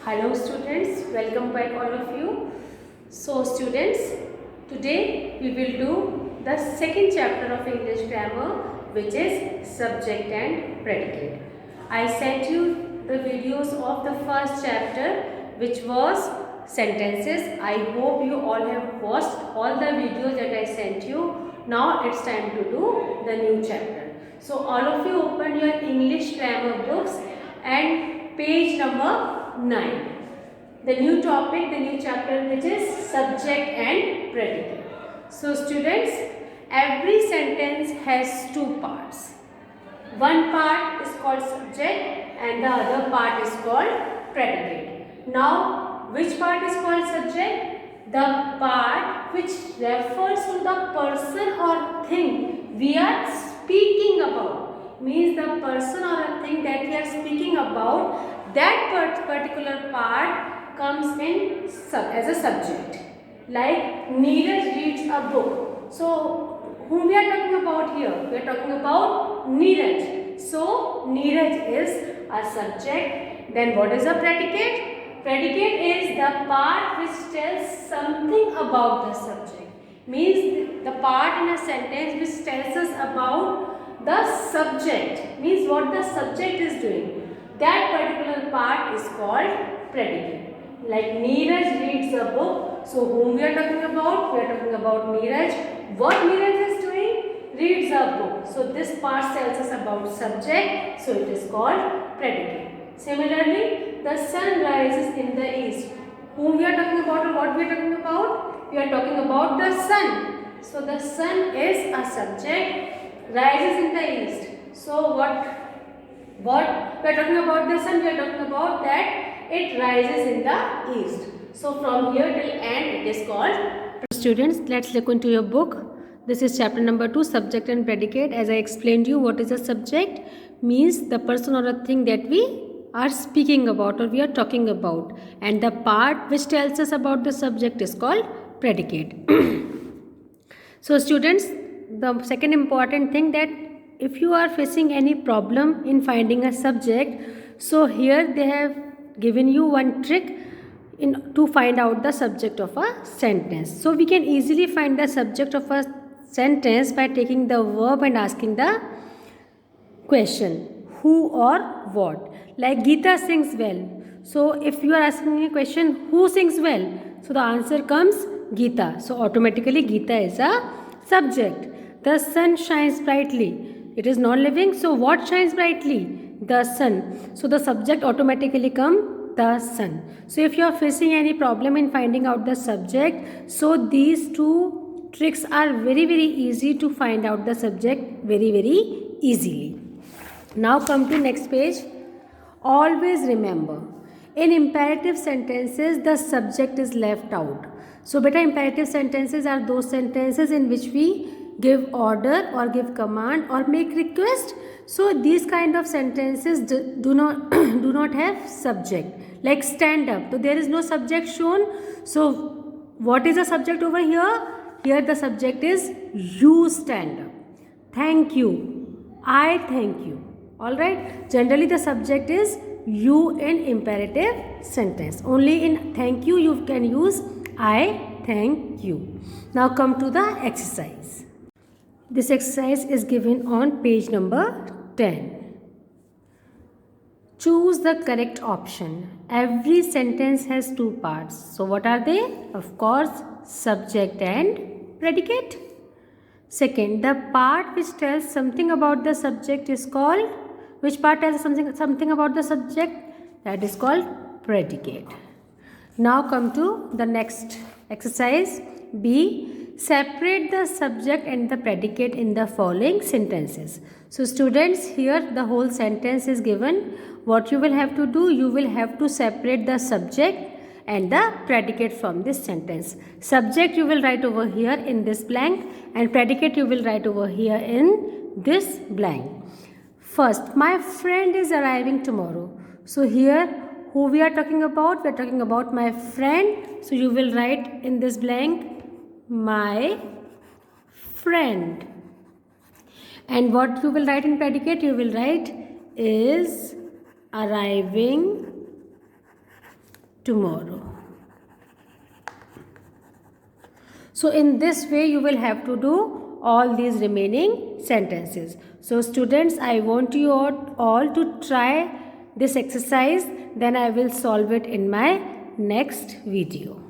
Hello students, welcome back all of you. So students, today we will do the second chapter of English grammar, which is subject and predicate. I sent you the videos of the first chapter, which was sentences. I hope you all have watched all the videos that I sent you. Now it's time to do the new chapter. So all of you open your English grammar books and page number 9. The new topic, the new chapter, which is subject and predicate. So students, every sentence has two parts. One part is called subject and the other part is called predicate. Now, which part is called subject? The part which refers to the person or thing we are speaking about. Means the person or a thing that we are speaking about, that particular part comes in as a subject. Like Neeraj reads a book. So whom we are talking about here? We are talking about Neeraj. So Neeraj is a subject. Then what is a predicate? Predicate is the part which tells something about the subject. Means the part in a sentence which tells us about the subject. Means what the subject is doing. That particular part is called predicate. Like Neeraj reads a book. So whom we are talking about? We are talking about Neeraj. What Neeraj is doing? Reads a book. So this part tells us about subject. So it is called predicate. Similarly, the sun rises in the east. Whom we are talking about or what we are talking about? We are talking about the sun. So the sun is a subject, rises in the east. So what we are talking about the sun? We are talking about that it rises in the east. So from here till end it is called. Students, let's look into your book. This is chapter number 2, subject and predicate. As I explained you, what is a subject? Means the person or a thing that we are speaking about or we are talking about, and the part which tells us about the subject is called predicate. So students, the second important thing, that if you are facing any problem in finding a subject, so here they have given you one trick to find out the subject of a sentence. So we can easily find the subject of a sentence by taking the verb and asking the question, who or what. Like Geeta sings well. So if you are asking a question, who sings well? So the answer comes Geeta. So automatically Geeta is a subject. The sun shines brightly. It is non-living. So what shines brightly? The sun. So the subject automatically comes the sun. So if you are facing any problem in finding out the subject, so these two tricks are very easy to find out the subject very easily. Now come to next page. Always remember, in imperative sentences the subject is left out. So beta, imperative sentences are those sentences in which we give order or give command or make request. So these kind of sentences do not do not have subject. Like stand up, so there is no subject shown. So what is the subject over here? Here the subject is you stand up. Thank you, I thank you. Alright, generally the subject is you in imperative sentence. Only in thank you you can use I thank you. Now come to the exercise. This exercise is given on page number 10. Choose the correct option. Every sentence has two parts. So what are they? Of course, subject and predicate. Second, the part which tells something about the subject is called, which part tells something about the subject? That is called predicate. Now come to the next exercise. B. Separate the subject and the predicate in the following sentences. So students, here the whole sentence is given. What you will have to do, you will have to separate the subject and the predicate from this sentence. Subject you will write over here in this blank, and predicate you will write over here in this blank. First, my friend is arriving tomorrow. So here who we are talking about? We are talking about my friend. So you will write in this blank my friend. And what you will write in predicate? You will write is arriving tomorrow. So in this way you will have to do all these remaining sentences. So students, I want you all to try this exercise, then I will solve it in my next video.